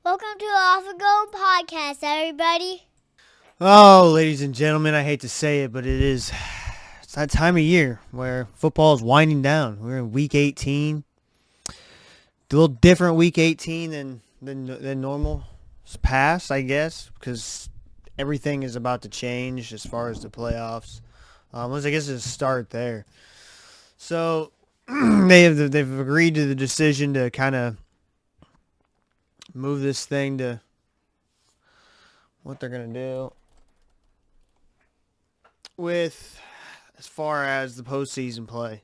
Welcome to the Off the Go podcast, everybody. Oh, ladies and gentlemen, I hate to say it, but it's that time of year where football is winding down. We're in week 18. A little different week 18 than normal. It's past, I guess, because everything is about to change as far as the playoffs. I guess it's a start there. So they've agreed to the decision to kind of move this thing to what they're gonna do with as far as the postseason play,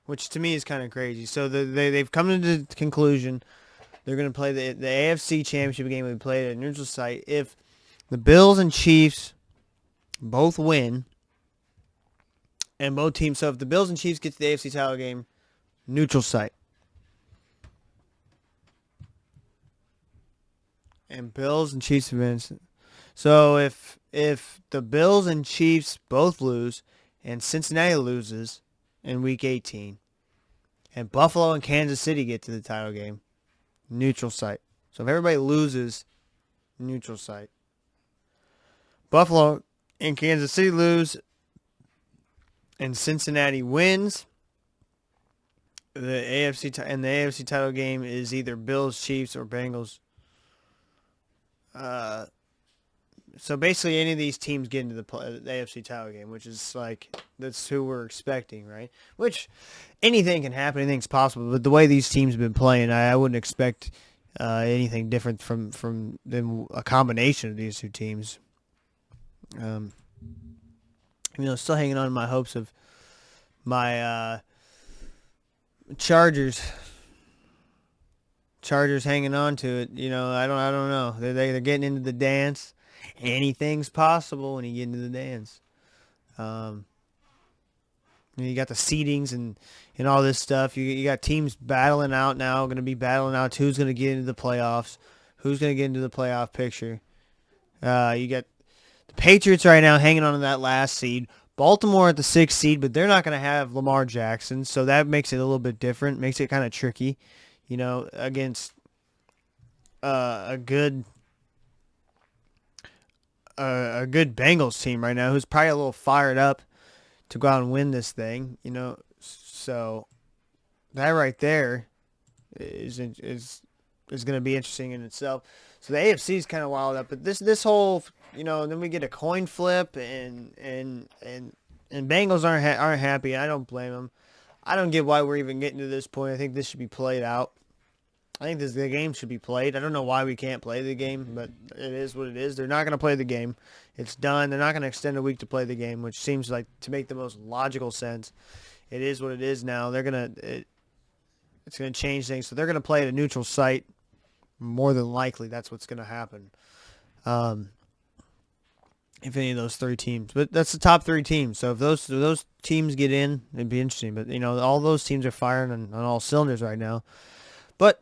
which to me is kind of crazy. So they've come to the conclusion they're going to play the AFC Championship game. We played at a neutral site. If the Bills and Chiefs both win, and both teams, so if the Bills and Chiefs get to the AFC title game, neutral site. And Bills and Chiefs win. So if the Bills and Chiefs both lose and Cincinnati loses in week 18 and Buffalo and Kansas City get to the title game, neutral site. So if everybody loses, neutral site. Buffalo and Kansas City lose and Cincinnati wins, the AFC title game is either Bills, Chiefs, or Bengals. So basically, any of these teams get into the AFC title game, which is that's who we're expecting, right? Which anything can happen, anything's possible. But the way these teams have been playing, I wouldn't expect anything different from them, a combination of these two teams. Still hanging on to my hopes of my Chargers hanging on to it. I don't know. They're getting into the dance. Anything's possible when you get into the dance. You got the seedings and all this stuff. You got teams battling out now, going to be battling out who's going to get into the playoffs, who's going to get into the playoff picture. You got the Patriots right now hanging on to that last seed. Baltimore at the 6th seed, but they're not going to have Lamar Jackson, so that makes it a little bit different, makes it kind of tricky, against a good Bengals team right now who's probably a little fired up to go out and win this thing, So that right there is going to be interesting in itself. So the AFC is kind of wild up, but this whole, then we get a coin flip and Bengals aren't happy. I don't blame them. I don't get why we're even getting to this point. I think this should be played out. I think the game should be played. I don't know why we can't play the game, but it is what it is. They're not going to play the game. It's done. They're not going to extend a week to play the game, which seems like to make the most logical sense. It is what it is now. It's going to change things. So they're going to play at a neutral site. More than likely, that's what's going to happen. If any of those three teams, but that's the top three teams. So if those teams get in, it'd be interesting. But all those teams are firing on all cylinders right now. But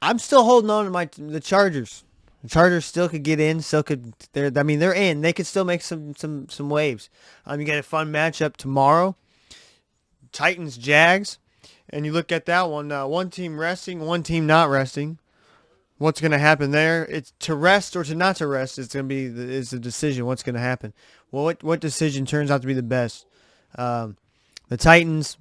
I'm still holding on to the Chargers. The Chargers still could get in. They're in. They could still make some waves. You get a fun matchup tomorrow. Titans Jags, and you look at that one. One team resting, one team not resting. What's going to happen there? It's to rest or to not to rest. It's going to be the decision. What's going to happen? Well, what decision turns out to be the best? The Titans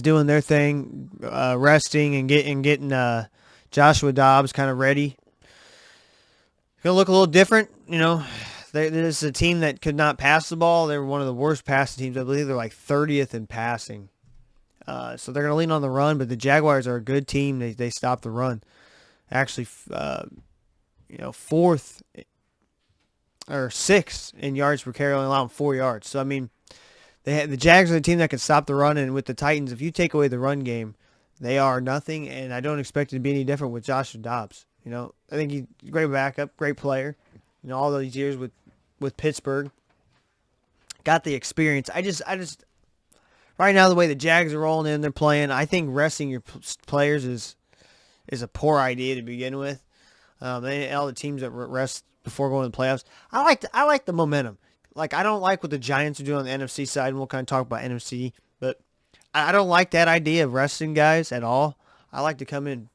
doing their thing, resting and getting Joshua Dobbs kind of ready. Gonna look a little different, There's a team that could not pass the ball. They were one of the worst passing teams. I believe they're like 30th in passing. So they're gonna lean on the run, but the Jaguars are a good team. They stop the run. Actually, 4th or 6th in yards per carry, only allowing 4 yards. So the Jags are the team that can stop the run, and with the Titans, if you take away the run game, they are nothing, and I don't expect it to be any different with Joshua Dobbs. I think he's a great backup, great player. All those years with Pittsburgh, got the experience. I just right now the way the Jags are rolling in, they're playing. I think resting your players is a poor idea to begin with. All the teams that rest before going to the playoffs, I like the momentum. I don't like what the Giants are doing on the NFC side, and we'll kind of talk about NFC, but I don't like that idea of resting guys at all. I like to come in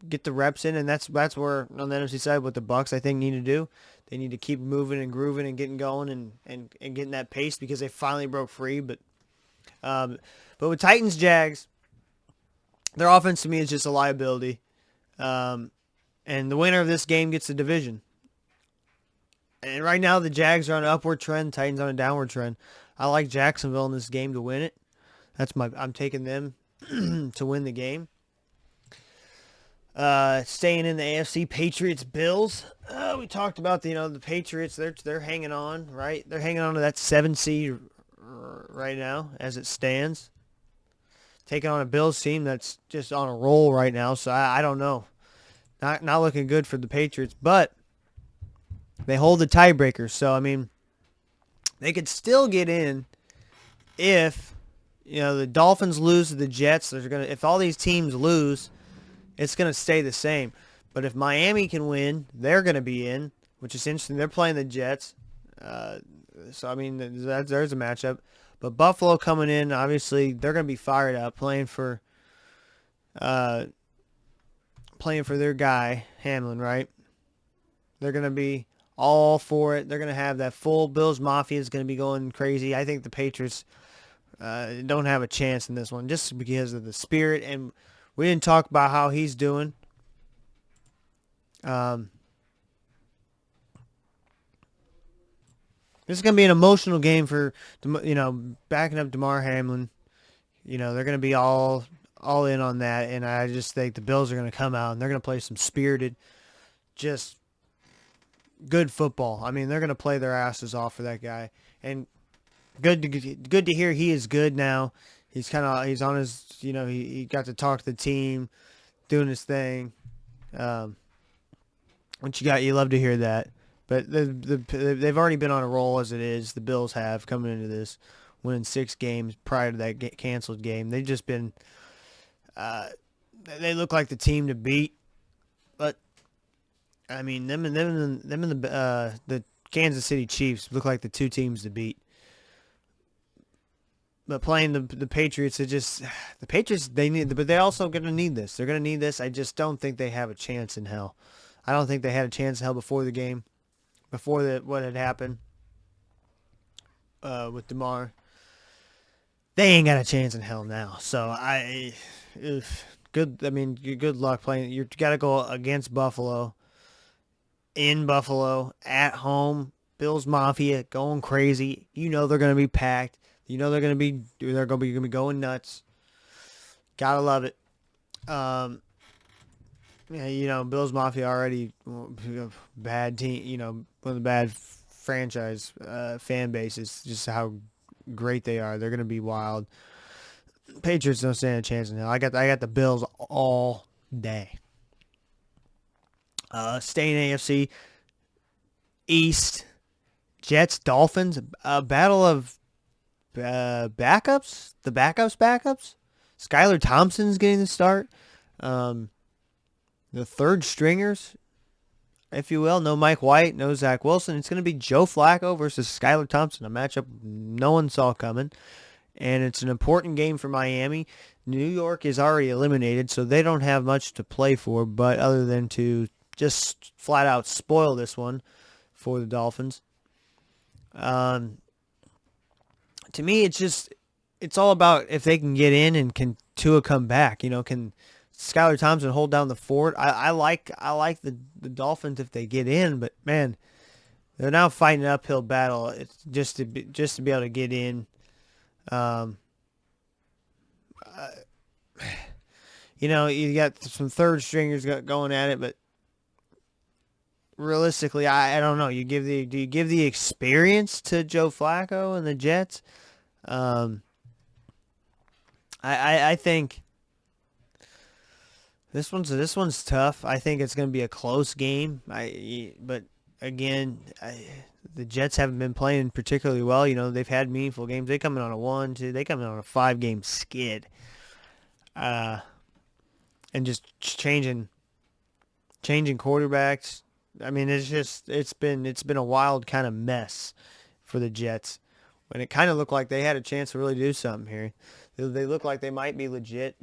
get the reps in, and that's where on the NFC side what the Bucs I think need to do. They need to keep moving and grooving and getting going and getting that pace because they finally broke free. But with Titans Jags, their offense to me is just a liability. And the winner of this game gets the division. And right now the Jags are on an upward trend, Titans on a downward trend. I like Jacksonville in this game to win it. I'm taking them to win the game. Staying in the AFC, Patriots Bills. We talked about the Patriots. They're hanging on, right? They're hanging on to that 7 seed right now as it stands. Taking on a Bills team that's just on a roll right now. So I don't know. Not looking good for the Patriots, but they hold the tiebreaker. So I mean, they could still get in if the Dolphins lose to the Jets. If all these teams lose, it's going to stay the same. But if Miami can win, they're going to be in, which is interesting. They're playing the Jets. So, I mean, there's a matchup. But Buffalo coming in, obviously, they're going to be fired up, playing for their guy, Hamlin, right? They're going to be all for it. They're going to have that full Bills Mafia is going to be going crazy. I think the Patriots don't have a chance in this one just because of the spirit, and we didn't talk about how he's doing. This is going to be an emotional game for, backing up DeMar Hamlin. They're going to be all in on that, and I just think the Bills are going to come out, and they're going to play some spirited, just good football. I mean, they're going to play their asses off for that guy, and good to hear he is good now. He's on his, he got to talk to the team, doing his thing. You love to hear that. But they've already been on a roll as it is. The Bills have coming into this, winning 6 games prior to that canceled game. They've just been, they look like the team to beat. But I mean, them and the Kansas City Chiefs look like the 2 teams to beat. But playing the Patriots, the Patriots, but they're also going to need this. They're going to need this. I just don't think they have a chance in hell. I don't think they had a chance in hell before the game, what had happened with DeMar. They ain't got a chance in hell now. So good luck playing. You got to go against Buffalo, in Buffalo, at home. Bills Mafia going crazy. They're going to be packed. They're going to be going nuts. Gotta love it. Bills Mafia already bad team. One of the bad franchise fan bases. Just how great they are. They're going to be wild. Patriots don't stand a chance in hell. I got the Bills all day. Staying AFC East, Jets Dolphins. A battle of backups. The backups. Skylar Thompson's getting the start. The third stringers, if you will. No Mike White, no Zach Wilson. It's going to be Joe Flacco versus Skylar Thompson, a matchup no one saw coming. And it's an important game for Miami. New York is already eliminated, so they don't have much to play for, but other than to just flat out spoil this one for the Dolphins. To me, it's all about if they can get in and can Tua come back. Can Skylar Thompson hold down the fort? I like the Dolphins if they get in, but man, they're now fighting an uphill battle. It's just to be able to get in. You got some third stringers going at it, but realistically, I don't know. Do you give the experience to Joe Flacco and the Jets? I think this one's tough. I think it's going to be a close game. But again, the Jets haven't been playing particularly well. They've had meaningful games. They come in on a 1-2. They come in on a 5-game skid. And just changing quarterbacks. I mean, it's been a wild kind of mess for the Jets. When it kind of looked like they had a chance to really do something here. They look like they might be legit,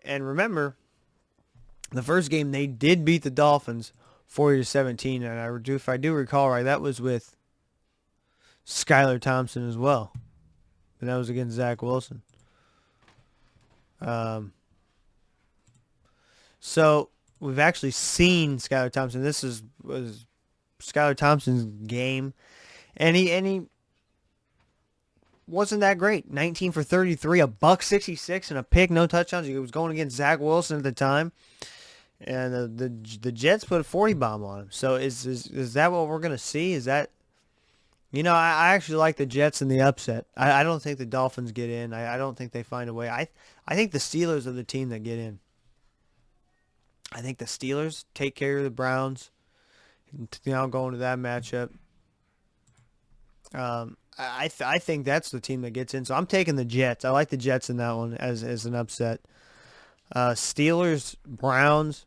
and remember, The first game they did beat the Dolphins 40-17, and if I do recall right, that was with Skylar Thompson as well, and that was against Zach Wilson. So we've actually seen Skylar Thompson. This was Skylar Thompson's game, and he wasn't that great. 19 for 33, a $166 and a pick, no touchdowns. He was going against Zach Wilson at the time, and the Jets put a 40 bomb on him. So is that what we're gonna see? Is that, I actually like the Jets in the upset. I don't think the Dolphins get in. I don't think they find a way. I think the Steelers are the team that get in. I think the Steelers take care of the Browns. Going to that matchup. I think that's the team that gets in. So I'm taking the Jets. I like the Jets in that one as an upset. Steelers, Browns.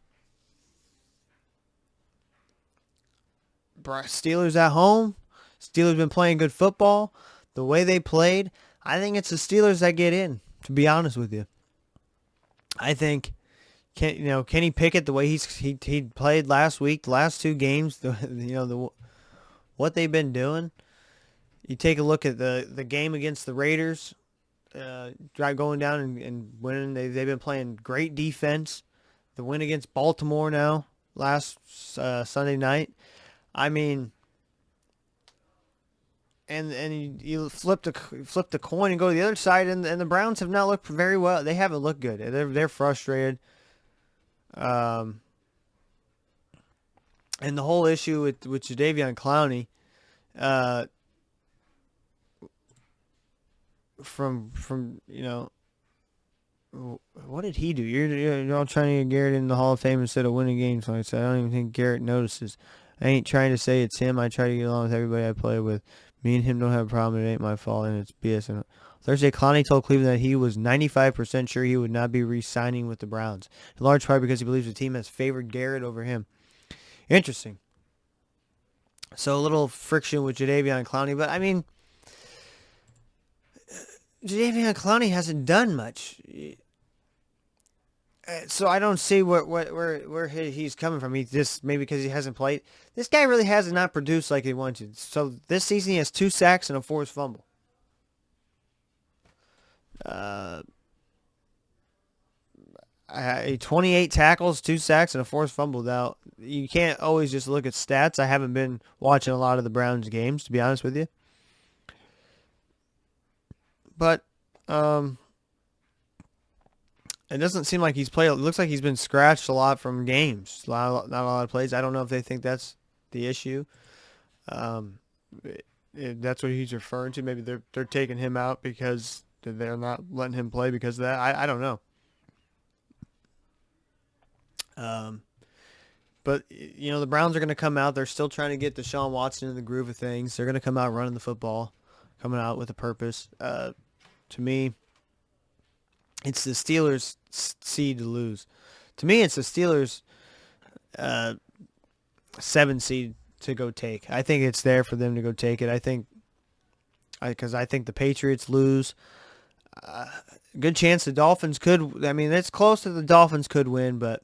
Steelers at home. Steelers been playing good football. The way they played, I think it's the Steelers that get in, to be honest with you. I think Kenny Pickett, the way he played last week, the last two games, what they've been doing. You take a look at the game against the Raiders, going down and winning. They've been playing great defense. The win against Baltimore now last Sunday night. I mean, and you flip the coin and go to the other side, and the Browns have not looked very well. They haven't looked good. They're frustrated. And the whole issue with Jadeveon Clowney, from what did he do? You're all trying to get Garrett in the Hall of Fame instead of winning games. Like I said, I don't even think Garrett notices. I ain't trying to say it's him. I try to get along with everybody I play with. Me and him don't have a problem. It ain't my fault, and it's BS. And Thursday, Clowney told Cleveland that he was 95% sure he would not be re-signing with the Browns, in large part because he believes the team has favored Garrett over him. Interesting. So a little friction with Jadeveon Clowney, but I mean, Jadeveon Clowney hasn't done much, so I don't see where he's coming from. He just maybe because he hasn't played. This guy really has not produced like he wanted. So this season he has 2 sacks and a forced fumble. 28 tackles, 2 sacks, and a forced fumble. Now, you can't always just look at stats. I haven't been watching a lot of the Browns games, to be honest with you. But it doesn't seem like he's played. It looks like he's been scratched a lot from games. Not a lot of plays. I don't know if they think that's the issue. If that's what he's referring to. Maybe they're taking him out because they're not letting him play because of that. I don't know. But the Browns are going to come out. They're still trying to get Deshaun Watson in the groove of things. They're going to come out running the football, coming out with a purpose. To me, it's the Steelers' seed to lose. To me, it's the Steelers' 7 seed to go take. I think it's there for them to go take it. Because I think the Patriots lose. Good chance the Dolphins could. I mean, it's close that the Dolphins could win, but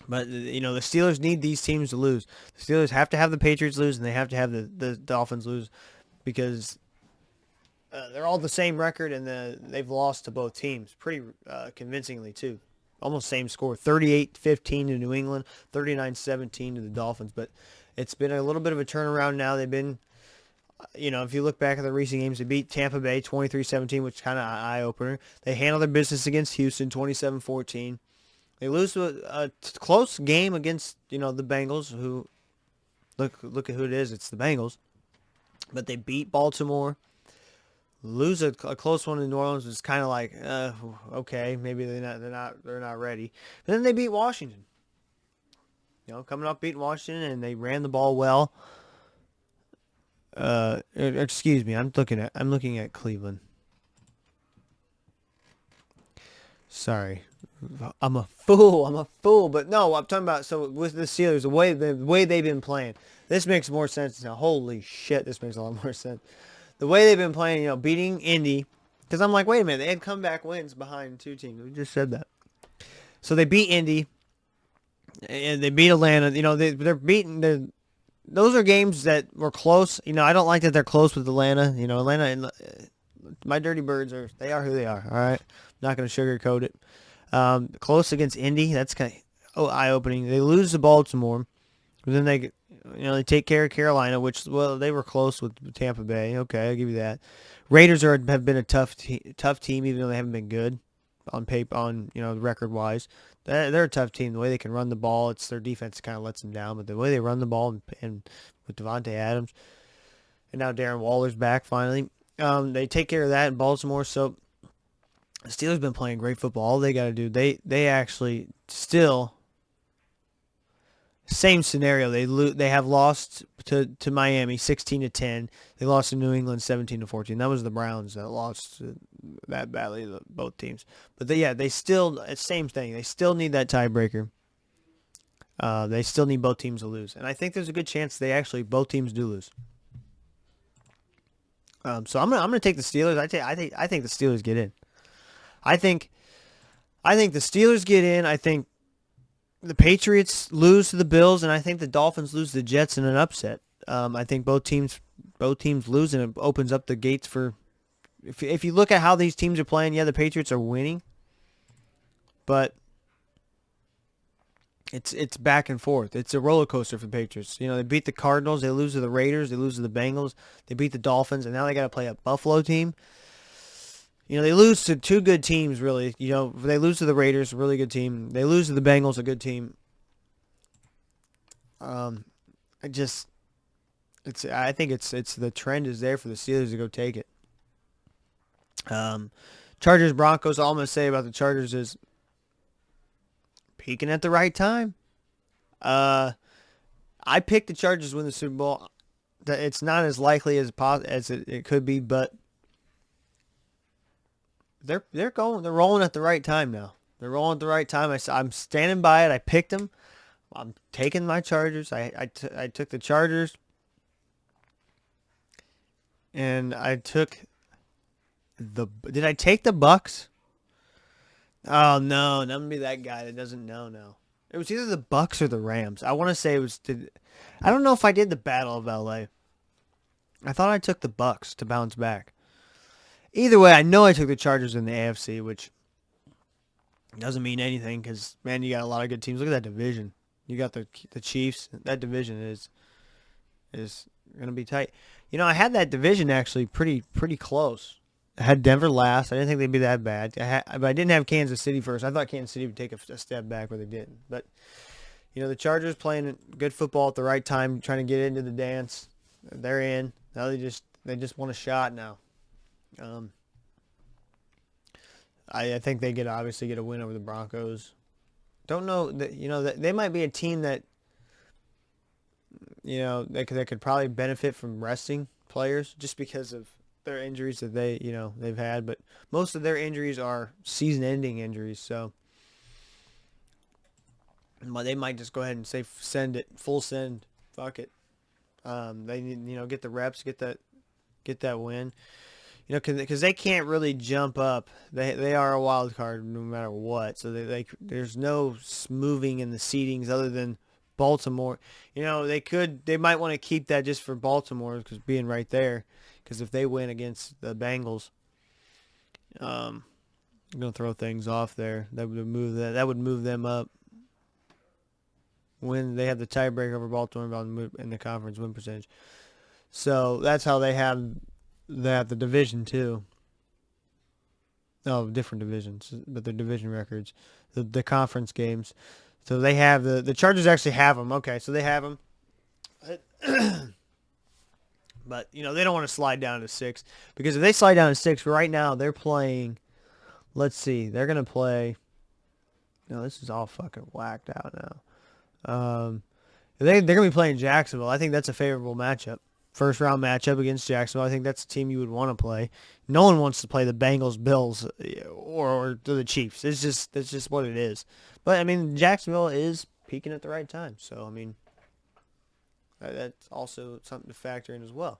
the Steelers need these teams to lose. The Steelers have to have the Patriots lose, and they have to have the Dolphins lose because they're all the same record, and they've lost to both teams pretty convincingly, too. Almost same score, 38-15 to New England, 39-17 to the Dolphins. But it's been a little bit of a turnaround now. They've been, if you look back at the recent games, they beat Tampa Bay 23-17, which is kind of an eye-opener. They handled their business against Houston 27-14. They lose to a close game against, the Bengals, who, look at who it is. It's the Bengals. But they beat Baltimore. Lose a close one in New Orleans was kind of like, okay, maybe they're not ready. But then they beat Washington. Coming up beating Washington, and they ran the ball well. Excuse me, I'm looking at Cleveland. Sorry, I'm a fool. But no, I'm talking about with the Steelers, the way they've been playing. This makes more sense now. Holy shit, this makes a lot more sense. The way they've been playing, beating Indy, because I'm like, wait a minute, they had comeback wins behind 2 teams. We just said that. So they beat Indy, and they beat Atlanta. They're beating. Those are games that were close. I don't like that they're close with Atlanta. Atlanta and my Dirty Birds they are who they are. All right, not going to sugarcoat it. Close against Indy. That's kind of eye-opening. They lose to Baltimore, but then they take care of Carolina, which they were close with Tampa Bay. Okay, I'll give you that. Raiders have been a tough team, even though they haven't been good on paper, record-wise. They're a tough team. The way they can run the ball, it's their defense kind of lets them down. But the way they run the ball and with Devontae Adams, and now Darren Waller's back finally, they take care of that in Baltimore. So the Steelers been playing great football. All they got to do, they actually still same scenario. They have lost to Miami 16-10. They lost to New England 17-14. That was the Browns that lost that badly to both teams. But they still same thing. They still need that tiebreaker. They still need both teams to lose, and I think there's a good chance both teams do lose. So I'm gonna take the Steelers. I think the Steelers get in. I think the Steelers get in. I think the Patriots lose to the Bills, and I think the Dolphins lose to the Jets in an upset. I think both teams lose, and it opens up the gates for. If you look at how these teams are playing, the Patriots are winning, but it's back and forth. It's a roller coaster for the Patriots. They beat the Cardinals, they lose to the Raiders, they lose to the Bengals, they beat the Dolphins, and now they got to play a Buffalo team. They lose to two good teams, really. They lose to the Raiders, a really good team. They lose to the Bengals, a good team. I think it's the trend is there for the Steelers to go take it. Chargers, Broncos, all I'm going to say about the Chargers is peaking at the right time. I picked the Chargers to win the Super Bowl. It's not as likely as it could be, but they're rolling at the right time now. They're rolling at the right time. I'm standing by it. I picked them. I'm taking my Chargers. I took the Chargers, and I took did I take the Bucks? Oh no, I'm gonna be that guy that doesn't know now. It was either the Bucks or the Rams. I want to say it was. I don't know if I did the Battle of LA. I thought I took the Bucks to bounce back. Either way, I know I took the Chargers in the AFC, which doesn't mean anything because, man, you got a lot of good teams. Look at that division. You got the Chiefs. That division is going to be tight. I had that division actually pretty close. I had Denver last. I didn't think they'd be that bad. But I didn't have Kansas City first. I thought Kansas City would take a step back, but they didn't. But, the Chargers playing good football at the right time, trying to get into the dance. They're in. Now they just want a shot now. I think they obviously get a win over the Broncos. Don't know that they might be a team that they could probably benefit from resting players just because of their injuries that they've had, but most of their injuries are season-ending injuries, so they might just go ahead and say full send, fuck it. They need get the reps, get that win. Because they can't really jump up. They are a wild card no matter what. So there's no moving in the seedings other than Baltimore. They might want to keep that just for Baltimore because being right there. Because if they win against the Bengals, I'm gonna throw things off there. That would move them up. When they have the tiebreaker over Baltimore in the conference win percentage. So that's how they have. They have the division too. Oh, different divisions, but their division records, the conference games. So they have the Chargers actually have them. Okay, so they have them. But they don't want to slide down to 6 because if they slide down to 6, right now they're playing. Let's see, they're gonna play. No, this is all fucking whacked out now. They're gonna be playing Jacksonville. I think that's a favorable matchup. First round matchup against Jacksonville. I think that's a team you would want to play. No one wants to play the Bengals, Bills, or the Chiefs. That's just what it is. But I mean, Jacksonville is peaking at the right time. So I mean, that's also something to factor in as well.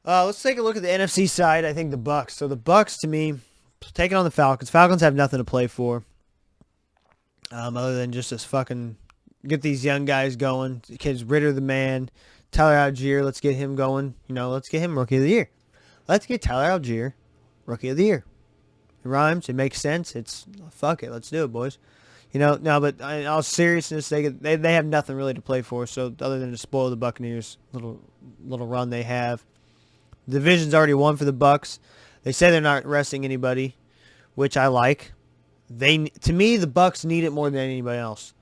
Let's take a look at the NFC side. I think the Bucks. So the Bucks, to me, taking on the Falcons. Falcons have nothing to play for. other than just this fucking get these young guys going. The kids, Ritter the man, Tyler Algier, let's get him going. Let's get him Rookie of the Year. Let's get Tyler Algier Rookie of the Year. It rhymes. It makes sense. It's fuck it. Let's do it, boys. No, but in all seriousness, they have nothing really to play for. So other than to spoil the Buccaneers' little run they have, the division's already won for the Bucs. They say they're not resting anybody, which I like. To me, the Bucs need it more than anybody else.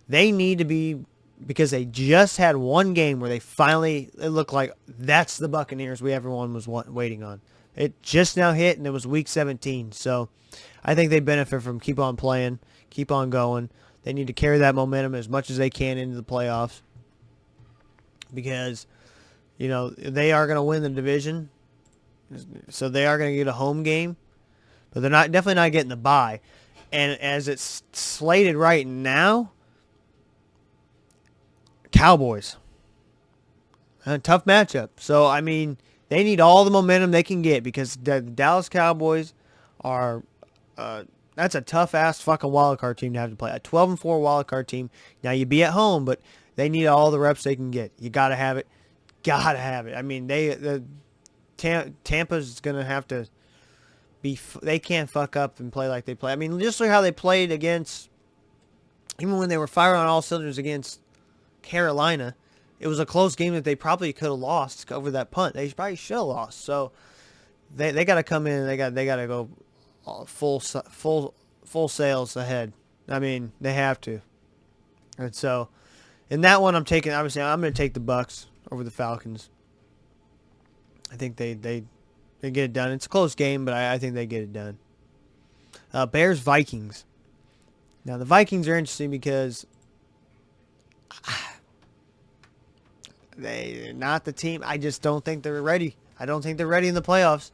They need to be, because they just had one game where it looked like that's the Buccaneers everyone was waiting on. It just now hit, and it was week 17. So I think they benefit from keep on playing, keep on going. They need to carry that momentum as much as they can into the playoffs, because they are going to win the division. So they are going to get a home game, but they're definitely not getting the bye. And as it's slated right now, Cowboys. A tough matchup. So, I mean, they need all the momentum they can get, because the Dallas Cowboys are that's a tough-ass fucking wildcard team to have to play. A 12-4 wildcard team. Now, you be at home, but they need all the reps they can get. You got to have it. Got to have it. I mean, Tampa's going to have to they can't fuck up and play like they play. I mean, just look how they played against, even when they were firing on all cylinders against Carolina, it was a close game that they probably could have lost over that punt. They probably should have lost. So they got to come in. They got to go full sails ahead. I mean, they have to. And so in that one, I'm going to take the Bucs over the Falcons. I think they get it done. It's a close game, but I think they get it done. Bears Vikings. Now the Vikings are interesting because they're not the team. I just don't think they're ready. I don't think they're ready in the playoffs.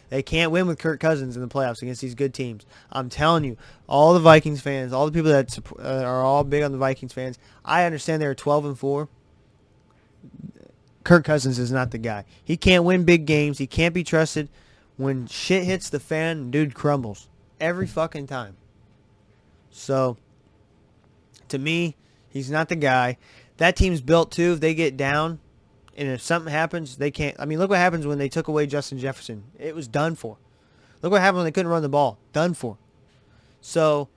They can't win with Kirk Cousins in the playoffs against these good teams. I'm telling you, all the Vikings fans, all the people that are all big on the Vikings fans, I understand they're 12-4. Kirk Cousins is not the guy. He can't win big games. He can't be trusted. When shit hits the fan, dude crumbles every fucking time. So, to me, he's not the guy. That team's built too. If they get down, and if something happens, they can't. I mean, look what happens when they took away Justin Jefferson. It was done for. Look what happened when they couldn't run the ball. Done for. So,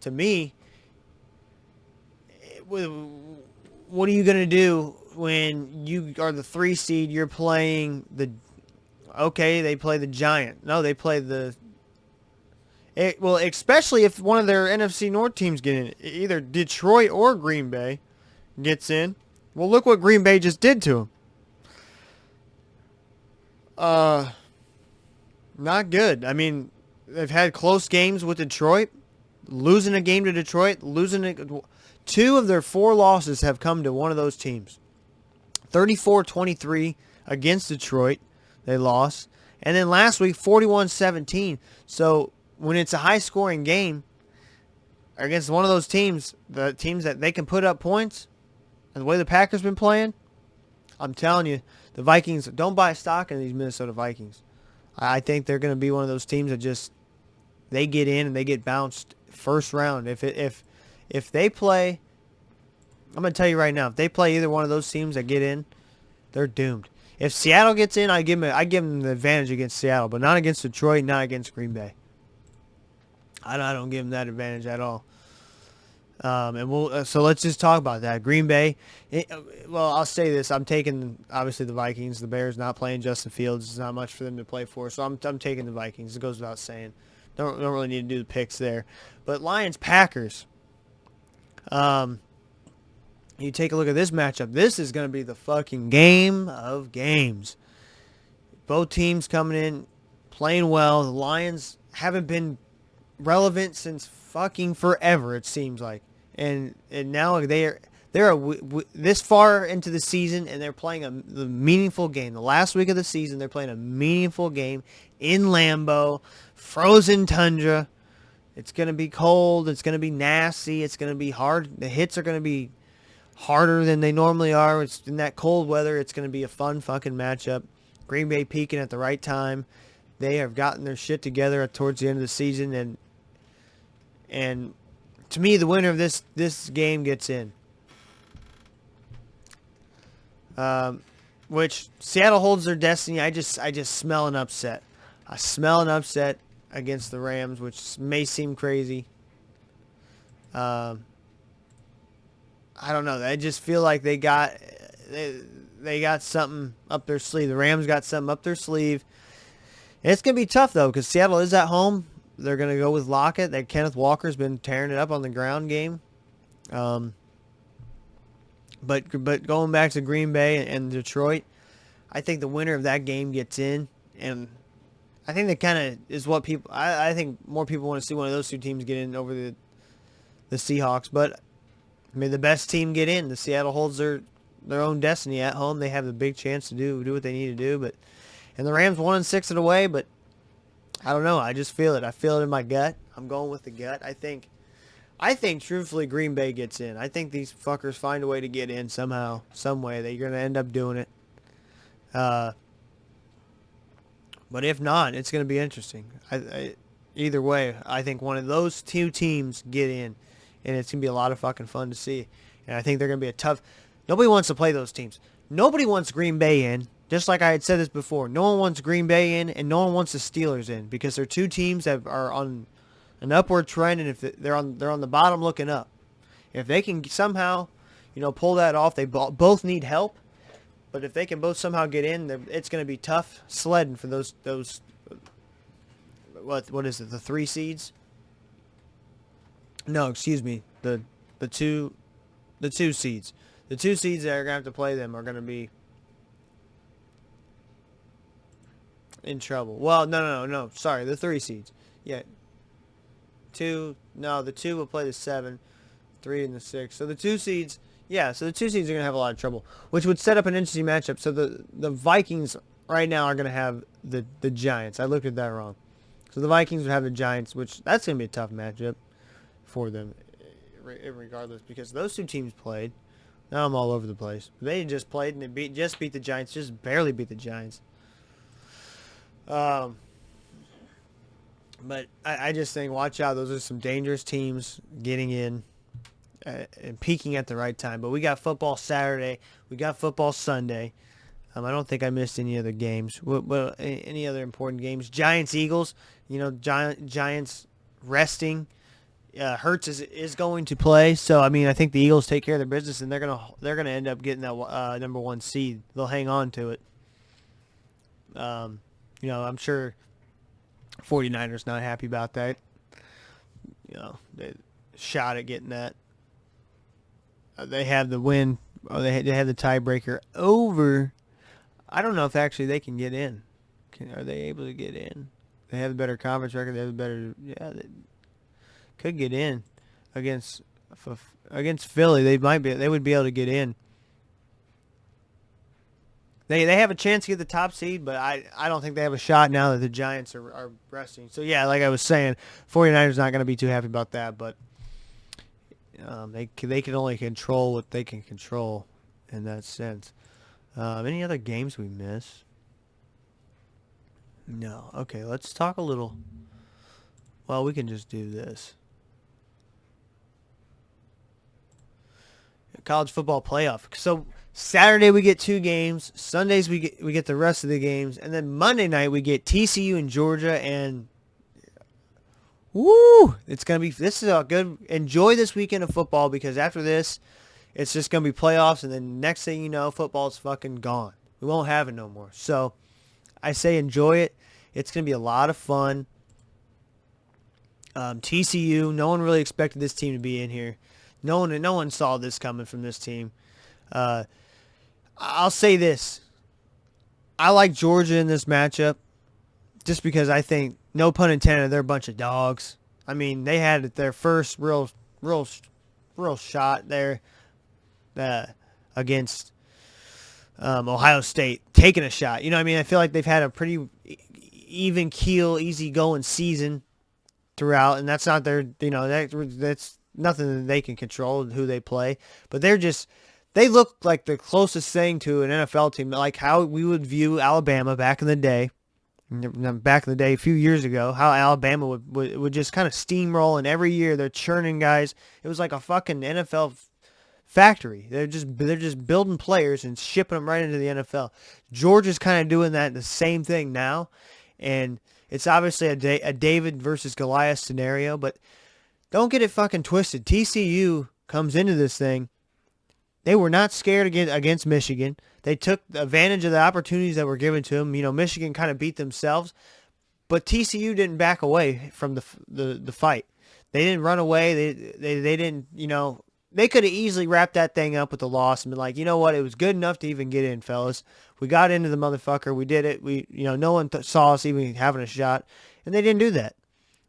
to me, what are you going to do when you are the 3 seed? You're playing they play the Giant. No, they play especially if one of their NFC North teams get in. Either Detroit or Green Bay gets in. Well, look what Green Bay just did to them. Not good. I mean, they've had close games with Detroit. Losing a game to Detroit. Two of their 4 losses have come to one of those teams. 34-23 against Detroit. They lost. And then last week, 41-17. So when it's a high-scoring game against one of those teams, the teams that they can put up points, and the way the Packers been playing, I'm telling you, the Vikings, don't buy stock in these Minnesota Vikings. I think they're going to be one of those teams that they get in and they get bounced first round. If they play, I'm going to tell you right now, if they play either one of those teams that get in, they're doomed. If Seattle gets in, I give them the advantage against Seattle, but not against Detroit, not against Green Bay. I don't give them that advantage at all. So let's just talk about that. Green Bay. I'll say this: I'm taking obviously the Vikings. The Bears not playing Justin Fields. There's not much for them to play for, so I'm taking the Vikings. It goes without saying. Don't really need to do the picks there, but Lions Packers. You take a look at this matchup. This is going to be the fucking game of games. Both teams coming in, playing well. The Lions haven't been relevant since fucking forever, it seems like. And now they're this far into the season, and they're playing the meaningful game. The last week of the season, they're playing a meaningful game in Lambeau, frozen tundra. It's going to be cold. It's going to be nasty. It's going to be hard. The hits are going to be harder than they normally are. It's in that cold weather. It's going to be a fun fucking matchup. Green Bay peaking at the right time. They have gotten their shit together towards the end of the season, and to me, the winner of this game gets in. Which Seattle holds their destiny. I just smell an upset. I smell an upset against the Rams, which may seem crazy. I don't know. I just feel like they got something up their sleeve. The Rams got something up their sleeve. And it's gonna be tough though, because Seattle is at home. They're gonna go with Lockett. That Kenneth Walker's been tearing it up on the ground game. But going back to Green Bay and Detroit, I think the winner of that game gets in, and I think that kind of is what people. I think more people want to see one of those two teams get in over the Seahawks. But I mean, the best team get in. The Seattle holds their own destiny at home. They have the big chance to do what they need to do. And the Rams 1-6 it away. But I don't know. I just feel it. I feel it in my gut. I'm going with the gut. I think truthfully Green Bay gets in. I think these fuckers find a way to get in somehow, some way. They're going to end up doing it. But if not, it's going to be interesting. Either way, I think one of those two teams get in, and it's going to be a lot of fucking fun to see. And I think they're going to be a tough... Nobody wants to play those teams. Nobody wants Green Bay in. Just like I had said this before, no one wants Green Bay in, and no one wants the Steelers in, because they're two teams that are on an upward trend, and if they're on the bottom looking up. If they can somehow, pull that off, they both need help. But if they can both somehow get in, it's going to be tough sledding for those what is it, the 3 seeds? No, excuse me, the two seeds. The 2 seeds that are going to have to play them are going to be in trouble. Well, no. Sorry, the 3 seeds. Yeah. The 2 will play the 7, 3 and the 6. So the 2 seeds, so the 2 seeds are going to have a lot of trouble, which would set up an interesting matchup. So the Vikings right now are going to have the Giants. I looked at that wrong. So the Vikings would have the Giants, which that's going to be a tough matchup for them regardless, because those two teams played. Now I'm all over the place. They just played and they just beat the Giants, just barely beat the Giants. But I just think, watch out. Those are some dangerous teams getting in and peaking at the right time. But we got football Saturday. We got football Sunday. I don't think I missed any other games. Well, any other important games? Giants, Eagles. Giants resting. Hurts is going to play. So, I think the Eagles take care of their business, and they're gonna end up getting that number 1 seed. They'll hang on to it. I'm sure 49ers not happy about that. They shot at getting that. They have the win. Or they have the tiebreaker over. I don't know if actually they can get in. Are they able to get in? They have a better conference record. They have a better. Yeah, they could get in against Philly. They would be able to get in. They have a chance to get the top seed, but I don't think they have a shot now that the Giants are resting. So, yeah, like I was saying, 49ers not going to be too happy about that, but they can only control what they can control in that sense. Any other games we miss? No. Okay, let's talk a little. Well, we can just do this. College football playoff. So Saturday we get 2 games. Sundays we get the rest of the games, and then Monday night we get TCU in Georgia, and it's gonna be. This is a good. Enjoy this weekend of football, because after this, it's just gonna be playoffs, and then next thing you know, football's fucking gone. We won't have it no more. So I say enjoy it. It's gonna be a lot of fun. TCU. No one really expected this team to be in here. No one saw this coming from this team. I'll say this. I like Georgia in this matchup just because I think, no pun intended, they're a bunch of dogs. They had their first real shot there against Ohio State, taking a shot. I feel like they've had a pretty even keel, easy going season throughout, and that's not their, that's nothing that they can control who they play, but they look like the closest thing to an NFL team, like how we would view Alabama back in the day, back in the day, a few years ago, how Alabama would just kind of steamroll, and every year they're churning guys. It was like a fucking NFL factory. They're just building players and shipping them right into the NFL. Georgia's kind of doing that the same thing now, and it's obviously a David versus Goliath scenario. But don't get it fucking twisted. TCU comes into this thing. They were not scared against Michigan. They took advantage of the opportunities that were given to them. You know, Michigan kind of beat themselves, but TCU didn't back away from the fight. They didn't run away. They didn't, you know, they could have easily wrapped that thing up with a loss and been like, you know what, it was good enough to even get in, fellas. We got into the motherfucker. We did it. No one saw us even having a shot, and they didn't do that.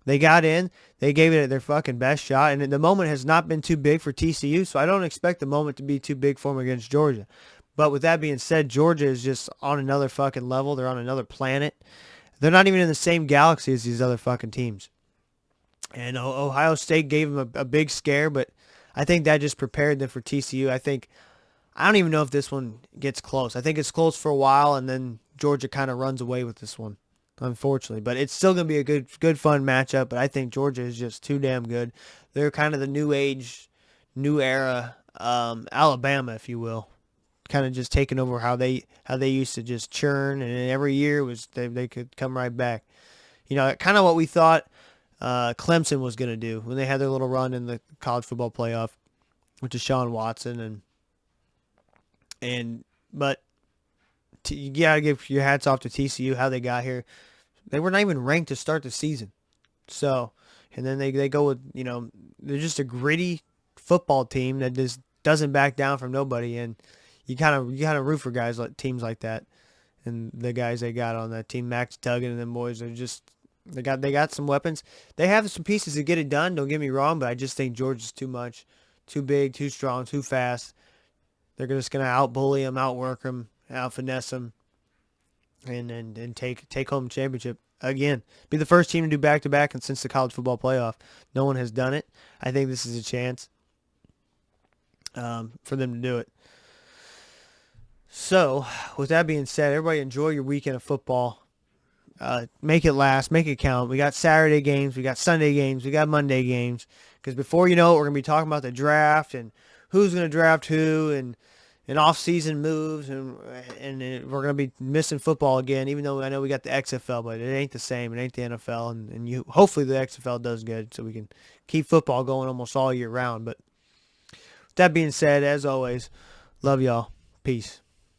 They got in. They gave it their fucking best shot, and the moment has not been too big for TCU, so I don't expect the moment to be too big for them against Georgia. But with that being said, Georgia is just on another fucking level. They're on another planet. They're not even in the same galaxy as these other fucking teams. And Ohio State gave them a big scare, but I think that just prepared them for TCU. I don't even know if this one gets close. I think it's close for a while, and then Georgia kind of runs away with this one, unfortunately. But it's still going to be a good, fun matchup, but I think Georgia is just too damn good. They're kind of the new age, new era Alabama, if you will. Kind of just taking over how they used to just churn, and every year was they could come right back. You know, kind of what we thought Clemson was going to do when they had their little run in the college football playoff with Deshaun Watson but you gotta give your hats off to TCU how they got here. They were not even ranked to start the season, so and then they go with, you know, they're just a gritty football team that just doesn't back down from nobody, and you kind of root for guys like teams like that, and the guys they got on that team, Max Duggan and them boys, are just they got some weapons. They have some pieces to get it done. Don't get me wrong, but I just think Georgia's too much, too big, too strong, too fast. They're just gonna out-bully them, outwork them, out-finesse them, and take home the championship again. Be the first team to do back-to-back and since the college football playoff. No one has done it. I think this is a chance for them to do it. So, with that being said, everybody enjoy your weekend of football. Make it last. Make it count. We got Saturday games. We got Sunday games. We got Monday games. Because before you know it, we're going to be talking about the draft and who's going to draft who and off-season moves. And we're going to be missing football again, even though I know we got the XFL, but it ain't the same. It ain't the NFL. And hopefully the XFL does good so we can keep football going almost all year round. But with that being said, as always, love y'all. Peace.